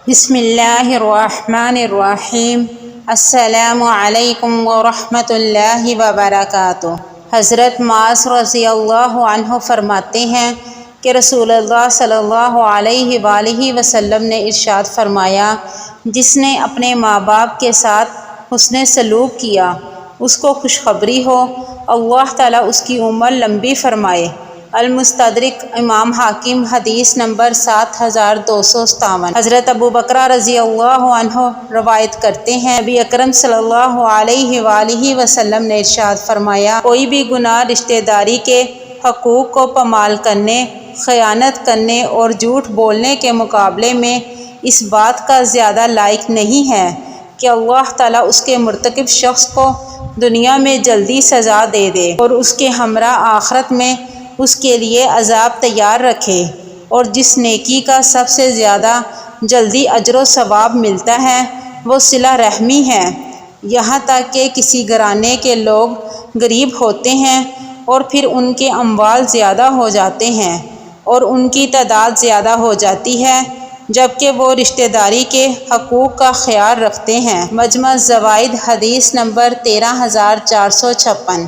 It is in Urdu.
بسم اللہ الرحمن الرحیم۔ السلام علیکم ورحمۃ اللہ وبرکاتہ۔ حضرت معاذ رضی اللہ عنہ فرماتے ہیں کہ رسول اللہ صلی اللہ علیہ وآلہ وسلم نے ارشاد فرمایا، جس نے اپنے ماں باپ کے ساتھ حسن سلوک کیا اس کو خوشخبری ہو، اللہ تعالیٰ اس کی عمر لمبی فرمائے۔ المستدرک امام حاکم، حدیث نمبر 7257۔ حضرت ابو بکر رضی اللہ عنہ روایت کرتے ہیں، نبی اکرم صلی اللہ علیہ وآلہ وسلم نے ارشاد فرمایا، کوئی بھی گناہ رشتہ داری کے حقوق کو پامال کرنے، خیانت کرنے اور جھوٹ بولنے کے مقابلے میں اس بات کا زیادہ لائق نہیں ہے کہ اللہ تعالیٰ اس کے مرتکب شخص کو دنیا میں جلدی سزا دے دے اور اس کے ہمراہ آخرت میں اس کے لیے عذاب تیار رکھے، اور جس نیکی کا سب سے زیادہ جلدی اجر و ثواب ملتا ہے وہ صلہ رحمی ہے۔ یہاں تک کہ کسی گھرانے کے لوگ غریب ہوتے ہیں اور پھر ان کے اموال زیادہ ہو جاتے ہیں اور ان کی تعداد زیادہ ہو جاتی ہے، جبکہ وہ رشتہ داری کے حقوق کا خیال رکھتے ہیں۔ مجمع الزوائد، حدیث نمبر 13456۔